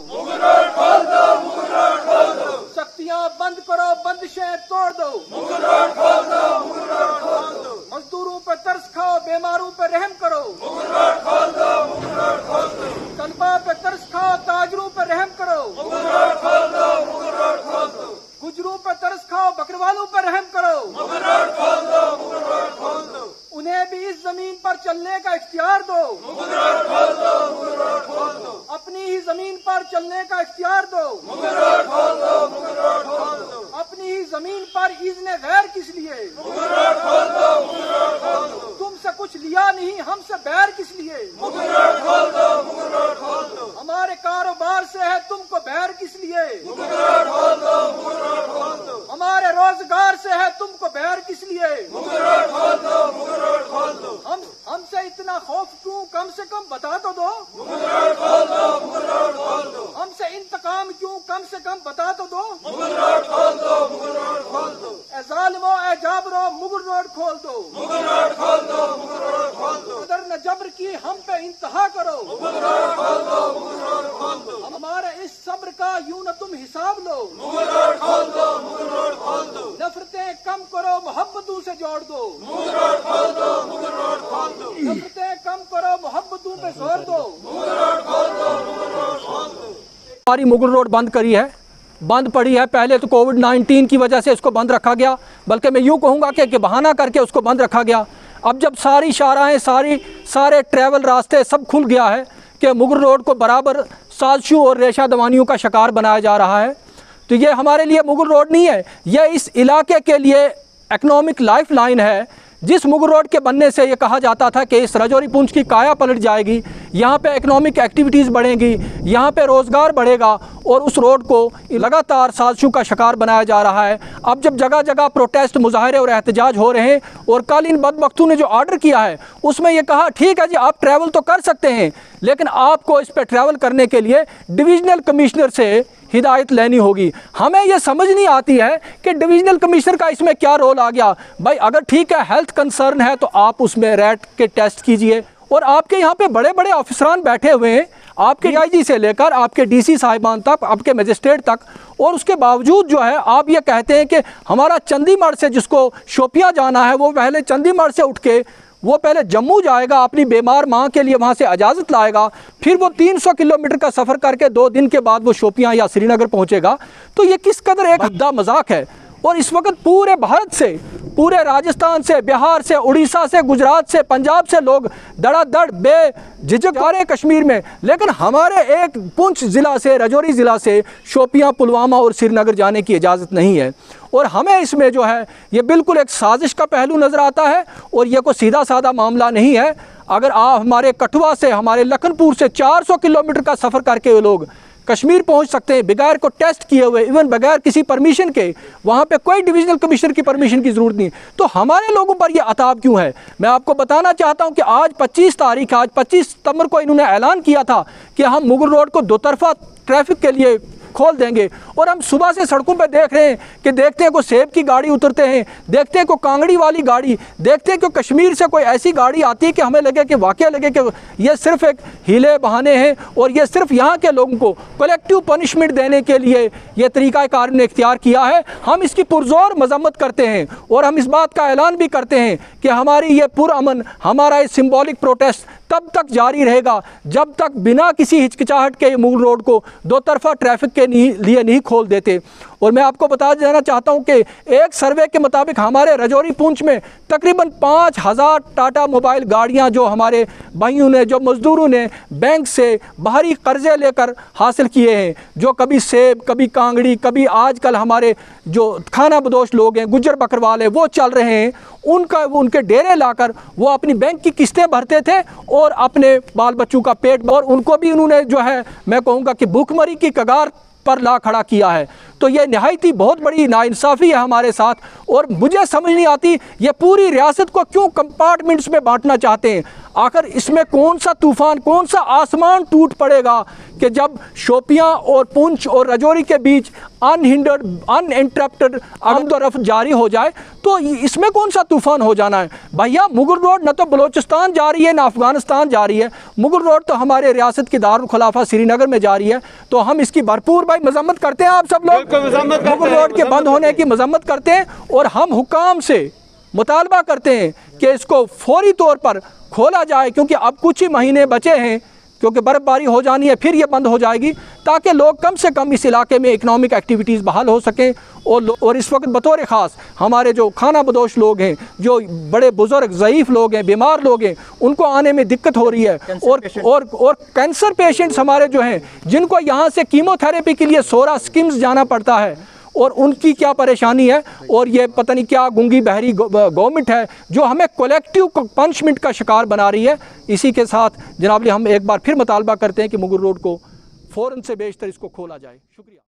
Mughal road खोल दो, Mughal road खोल दो। शक्तियां बंद करो, बंदिशें तोड़ दो, मुगल रोड खोल दो, मुगल रोड खोल दो। मजदूरों पे तरस खाओ, बीमारों पे रहम करो, मुगल रोड खोल दो, मुगल रोड खोल दो। तलबा पे तरस खाओ, ताजरों पे रहम करो, मुगल रोड खोल दो, मुगल रोड खोल दो। गुजरों पे तरस खाओ, बकरवालों पे रहम करो, मुगल रोड खोल दो, मुगल रोड खोल दो। उन्हें भी इस जमीन पर चलने का इख्तियार दो, मुगल रोड खोल दो, मुगल रोड खोल दो। अपनी ही जमीन पर चलने का इख्तियार दो, मुगल रोड खोल दो, मुगल रोड खोल दो। अपनी ही जमीन पर इज़्ने गैर किस लिए, मुगल रोड खोल दो, मुगल रोड खोल दो। तुमसे कुछ लिया नहीं, हमसे बैर किस लिए, मुगल रोड खोल दो, मुगल रोड खोल दो। हमारे कारोबार से है तुमको बैर किस लिए, मुगल रोड खोल दो, मुगल रोड खोल दो। हमारे रोजगार से है तुमको बैर किस लिए, मुगल रोड खोल दो, मुगल रोड खोल दो। हमसे इतना खौफ क्यों, कम से कम बता तो दो, मुगल रोड खोल दो, मुगल रोड खोल दो। हमसे इंतकाम क्यों, कम से कम बता तो दो, मुगल रोड खोल दो, मुगल रोड खोल दो। ए जालिमो, ए जाबरो, मुगल रोड खोल दो, मुगल रोड खोल दो, मुगल रोड खोल दो। कदर न जबर की हम पे इंतहा करो, मुगल रोड खोल दो, मुगल रोड खोल दो। हमारे इस सब्र का यूं न तुम हिसाब लो, मुगल रोड खोल दो, मुगल रोड खोल दो। नफरतें कम करो, मोहब्बतों से जोड़ दो, मुगल रोड खोल दो, मुगल रोड खोल दो। नफरतें कम करो, मोहब्बतों पे जोर दो, मुगल रोड खोल दो, मुगल रोड खोल दो। हमारी मुगल रोड बंद करी है, बंद पड़ी है। पहले तो कोविड-19 की वजह से इसको बंद रखा गया, बल्कि मैं यूँ कहूँगा कि बहाना करके उसको बंद रखा गया। अब जब सारी शाहराहें, सारे ट्रैवल रास्ते सब खुल गया है कि मुगल रोड को बराबर साजिशों और रेशा दवानियों का शिकार बनाया जा रहा है, तो ये हमारे लिए मुगल रोड नहीं है, ये इस इलाके के लिए इकनॉमिक लाइफ लाइन है। जिस मुगल रोड के बनने से ये कहा जाता था कि इस राजौरी पुंछ की काया पलट जाएगी, यहाँ पे इकनॉमिक एक्टिविटीज़ बढ़ेंगी, यहाँ पे रोज़गार बढ़ेगा, और उस रोड को लगातार साजिशों का शिकार बनाया जा रहा है। अब जब जगह जगह प्रोटेस्ट, मुजाहरे और एहतजाज हो रहे हैं, और कल इन बदबख्तों ने जो ऑर्डर किया है उसमें ये कहा ठीक है जी आप ट्रैवल तो कर सकते हैं, लेकिन आपको इस पर ट्रैवल करने के लिए डिविजनल कमिश्नर से हिदायत लेनी होगी। हमें यह समझ नहीं आती है कि डिविजनल कमिश्नर का इसमें क्या रोल आ गया। भाई अगर ठीक है हेल्थ कंसर्न है तो आप उसमें रैट के टेस्ट कीजिए, और आपके यहाँ पे बड़े बड़े ऑफिसरान बैठे हुए हैं, आपके DIG से लेकर आपके DC साहिबान तक, आपके मजिस्ट्रेट तक, और उसके बावजूद जो है आप ये कहते हैं कि हमारा चंडीगढ़ से जिसको शोपियाँ जाना है वो पहले चंडीगढ़ से उठ के वो पहले जम्मू जाएगा, अपनी बीमार माँ के लिए वहाँ से इजाज़त लाएगा, फिर वो 300 किलोमीटर का सफ़र करके 2 दिन के बाद वो शोपियाँ या श्रीनगर पहुँचेगा। तो ये किस कदर एक हद्दा मजाक है। और इस वक्त पूरे भारत से, पूरे राजस्थान से, बिहार से, उड़ीसा से, गुजरात से, पंजाब से लोग धड़ाधड़ बेझिझक आ रहे हैं कश्मीर में, लेकिन हमारे एक पुंछ ज़िला से, राजौरी ज़िला से शोपियाँ, पुलवामा और श्रीनगर जाने की इजाज़त नहीं है। और हमें इसमें जो है ये बिल्कुल एक साजिश का पहलू नज़र आता है, और ये कोई सीधा साधा मामला नहीं है। अगर आप हमारे कठुआ से, हमारे लखनपुर से 400 किलोमीटर का सफ़र करके वो लोग कश्मीर पहुंच सकते हैं बगैर को टेस्ट किए हुए, इवन बगैर किसी परमिशन के, वहाँ पे कोई डिविजनल कमिश्नर की परमिशन की ज़रूरत नहीं। तो हमारे लोगों पर यह अताब क्यों है? मैं आपको बताना चाहता हूँ कि आज 25 तारीख, आज 25 सितंबर को इन्होंने ऐलान किया था कि हम मुगल रोड को दोतरफा ट्रैफिक के लिए खोल देंगे, और हम सुबह से सड़कों पर देख रहे हैं कि देखते हैं कोई सेब की गाड़ी उतरते हैं, देखते हैं कोई कांगड़ी वाली गाड़ी, देखते हैं कि कश्मीर से कोई ऐसी गाड़ी आती है कि हमें लगे कि वाकई लगे कि ये सिर्फ एक हीले बहाने हैं, और ये सिर्फ यहाँ के लोगों को कलेक्टिव पनिशमेंट देने के लिए ये तरीक़ाकार ने इख्तियार किया है। हम इसकी पुरजोर मजम्मत करते हैं, और हम इस बात का ऐलान भी करते हैं कि हमारी ये पुरअमन, हमारा ये सिम्बॉलिक प्रोटेस्ट तब तक जारी रहेगा जब तक बिना किसी हिचकिचाहट के मुगल रोड को दो तरफा ट्रैफिक के लिए नहीं खोल देते। और मैं आपको बता देना चाहता हूं कि एक सर्वे के मुताबिक हमारे राजौरी पुंछ में तकरीबन 5000 टाटा मोबाइल गाड़ियां जो हमारे भाइयों ने, जो मज़दूरों ने बैंक से बाहरी कर्जे लेकर हासिल किए हैं, जो कभी सेब, कभी कांगड़ी, कभी आजकल हमारे जो खाना बदोश लोग हैं, गुज्जर बकरवाल है, वो चल रहे हैं, उनके डेरे लाकर वो अपनी बैंक की किस्तें भरते थे और अपने बाल बच्चों का पेट, और उनको भी उन्होंने जो है मैं कहूँगा कि भूखमरी की कगार पर ला खड़ा किया है। तो ये नहायती बहुत बड़ी नाइंसाफ़ी है हमारे साथ। और मुझे समझ नहीं आती ये पूरी रियासत को क्यों कंपार्टमेंट्स में बांटना चाहते हैं। आखिर इसमें कौन सा तूफ़ान, कौन सा आसमान टूट पड़ेगा कि जब शोपियां और पुंछ और राजौरी के बीच अनहिंडर्ड अनइंटरप्टेड आमदोरफ्त जारी हो जाए, तो इसमें कौन सा तूफ़ान हो जाना है। भैया मुगल रोड न तो बलोचिस्तान जा रही है न अफ़गानिस्तान जा रही है, मुगल रोड तो हमारे रियासत की दारुल खुलाफा श्रीनगर में जा रही है। तो हम इसकी भरपूर भाई मजम्मत करते हैं, आप सब लोग मुगल रोड के बंद होने की मजम्मत करते हैं। और हम हुकाम से मुतालबा करते हैं कि इसको फौरी तौर पर खोला जाए, क्योंकि अब कुछ ही महीने बचे हैं, क्योंकि बर्फ़बारी हो जानी है, फिर ये बंद हो जाएगी, ताकि लोग कम से कम इस इलाके में इकनॉमिक एक्टिविटीज़ बहाल हो सकें। और इस वक्त बतौर ख़ास हमारे जो खाना बदोश लोग हैं, जो बड़े बुज़ुर्ग ज़ईफ़ लोग हैं, बीमार लोग हैं, उनको आने में दिक्कत हो रही है। और कैंसर पेशेंट्स हमारे जो हैं, जिनको यहाँ से कीमोथेरेपी के लिए 16 स्कीम्स जाना पड़ता है, और उनकी क्या परेशानी है। और ये पता नहीं क्या गूंगी बहरी गवर्नमेंट है जो हमें कलेक्टिव पनिशमेंट का शिकार बना रही है। इसी के साथ जनाब हम एक बार फिर मुतालबा करते हैं कि मुगल रोड को फ़ौरन से बेशतर इसको खोला जाए। शुक्रिया।